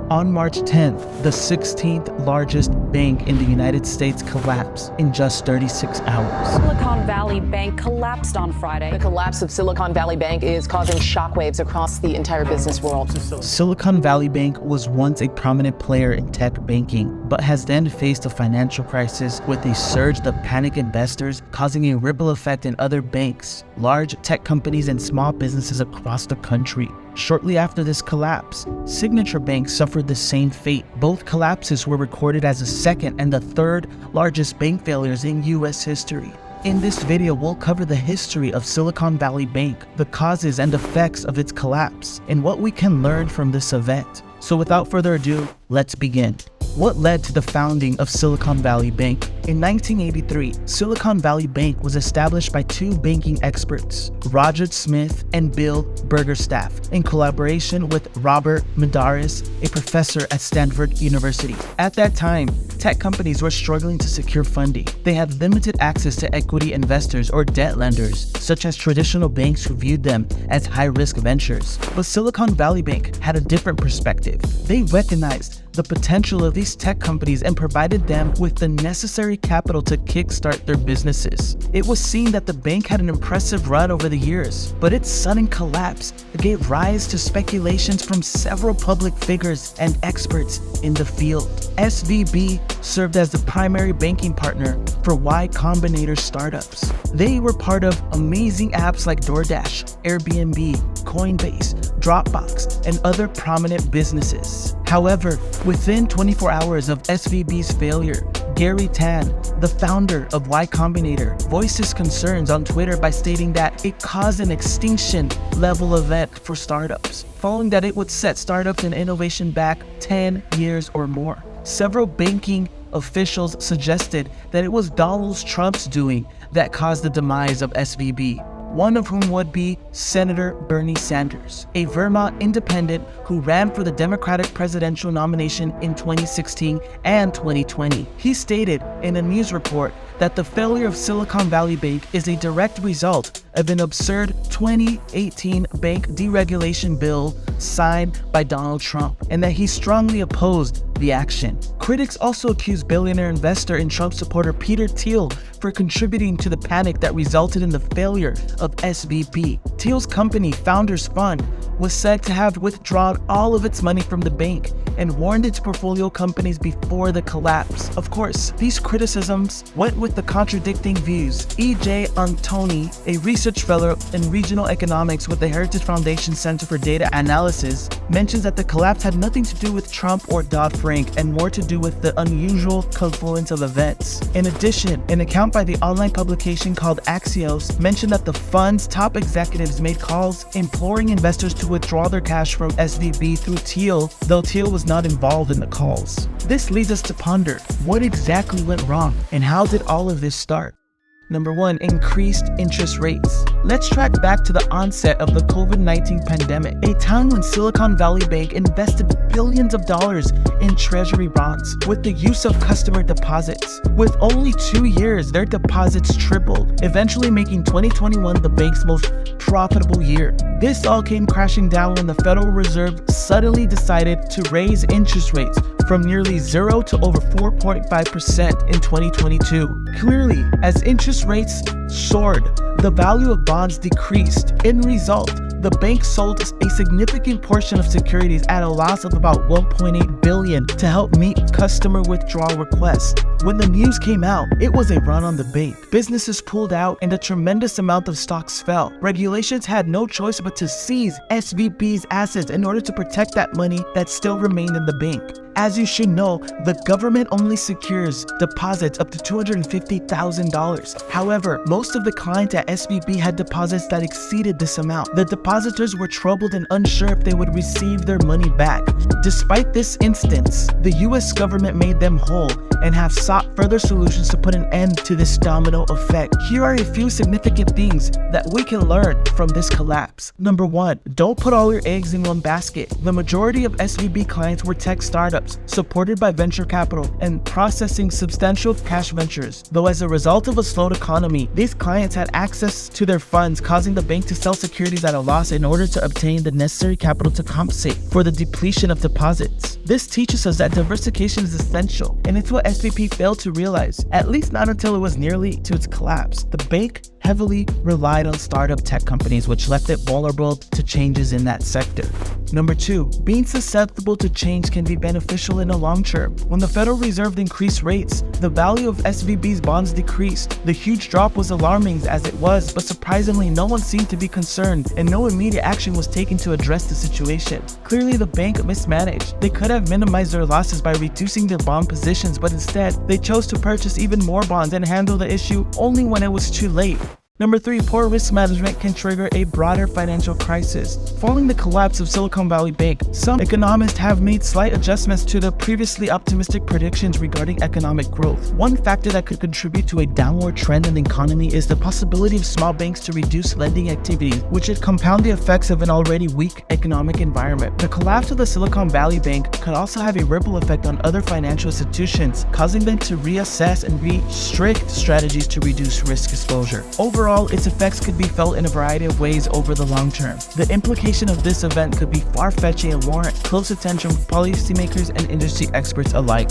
On March 10th, the 16th largest bank in the United States collapsed in just 36 hours. Silicon Valley Bank collapsed on Friday. The collapse of Silicon Valley Bank is causing shockwaves across the entire business world. Silicon Valley Bank was once a prominent player in tech banking, but has then faced a financial crisis with a surge of panic investors causing a ripple effect in other banks, large tech companies, and small businesses across the country. Shortly after this collapse, Signature Bank suffered the same fate. Both collapses were recorded as the second and the third largest bank failures in US history. In this video, we'll cover the history of Silicon Valley Bank, the causes and effects of its collapse, and what we can learn from this event. So without further ado, let's begin. What led to the founding of Silicon Valley Bank? In 1983, Silicon Valley Bank was established by two banking experts, Roger Smith and Bill Burgerstaff, in collaboration with Robert Medaris, a professor at Stanford University. At that time, tech companies were struggling to secure funding. They had limited access to equity investors or debt lenders, such as traditional banks who viewed them as high-risk ventures. But Silicon Valley Bank had a different perspective. They recognized the potential of these tech companies and provided them with the necessary capital to kickstart their businesses. It was seen that the bank had an impressive run over the years, but its sudden collapse gave rise to speculations from several public figures and experts in the field. SVB served as the primary banking partner for Y Combinator startups. They were part of amazing apps like DoorDash, Airbnb, Coinbase, Dropbox, and other prominent businesses. However, within 24 hours of SVB's failure, Gary Tan, the founder of Y Combinator, voiced his concerns on Twitter by stating that it caused an extinction-level event for startups, following that it would set startups and innovation back 10 years or more. Several banking officials suggested that it was Donald Trump's doing that caused the demise of SVB, one of whom would be Senator Bernie Sanders, a Vermont independent who ran for the Democratic presidential nomination in 2016 and 2020. He stated in a news report that the failure of Silicon Valley Bank is a direct result of an absurd 2018 bank deregulation bill signed by Donald Trump, and that he strongly opposed the action. Critics also accused billionaire investor and Trump supporter Peter Thiel for contributing to the panic that resulted in the failure of SVB. Thiel's company, Founders Fund, was said to have withdrawn all of its money from the bank and warned its portfolio companies before the collapse. Of course, these criticisms went with the contradicting views. E.J. Antoni, a research fellow in regional economics with the Heritage Foundation Center for Data Analysis, mentions that the collapse had nothing to do with Trump or Dodd-Frank and more to do with the unusual confluence of events. In addition, an account by the online publication called Axios mentioned that the fund's top executives made calls imploring investors to withdraw their cash from SVB through Thiel, though Thiel was not involved in the calls. This leads us to ponder what exactly went wrong and how did all of this start? Number 1, increased interest rates. Let's track back to the onset of the COVID-19 pandemic, a time when Silicon Valley Bank invested billions of dollars in treasury bonds with the use of customer deposits. With only 2 years, their deposits tripled, eventually making 2021 the bank's most profitable year. This all came crashing down when the Federal Reserve suddenly decided to raise interest rates from nearly 0 to over 4.5% in 2022. Clearly, as interest rates soared, the value of bonds decreased. In result, the bank sold a significant portion of securities at a loss of about $1.8 billion to help meet customer withdrawal requests. When the news came out, it was a run on the bank. Businesses pulled out and a tremendous amount of stocks fell. Regulations had no choice but to seize SVB's assets in order to protect that money that still remained in the bank. As you should know, the government only secures deposits up to $250,000. However, most of the clients at SVB had deposits that exceeded this amount. The depositors were troubled and unsure if they would receive their money back. Despite this instance, the US government made them whole and have sought further solutions to put an end to this domino effect. Here are a few significant things that we can learn from this collapse. Number 1, don't put all your eggs in one basket. The majority of SVB clients were tech startups, supported by venture capital and processing substantial cash ventures. Though as a result of a slowed economy, these clients had access to their funds, causing the bank to sell securities at a loss in order to obtain the necessary capital to compensate for the depletion of deposits. This teaches us that diversification is essential, and it's what SVB failed to realize, at least not until it was nearly to its collapse. The bank heavily relied on startup tech companies, which left it vulnerable to changes in that sector. Number 2, being susceptible to change can be beneficial in the long term. When the Federal Reserve increased rates, the value of SVB's bonds decreased. The huge drop was alarming as it was, but surprisingly, no one seemed to be concerned, and no immediate action was taken to address the situation. Clearly, the bank mismanaged. They could have minimized their losses by reducing their bond positions, but instead, they chose to purchase even more bonds and handle the issue only when it was too late. Number 3, poor risk management can trigger a broader financial crisis. Following the collapse of Silicon Valley Bank, some economists have made slight adjustments to the previously optimistic predictions regarding economic growth. One factor that could contribute to a downward trend in the economy is the possibility of small banks to reduce lending activities, which would compound the effects of an already weak economic environment. The collapse of the Silicon Valley Bank could also have a ripple effect on other financial institutions, causing them to reassess and restrict strategies to reduce risk exposure. Overall, its effects could be felt in a variety of ways over the long term. The implication of this event could be far-fetching and warrant close attention from policymakers and industry experts alike.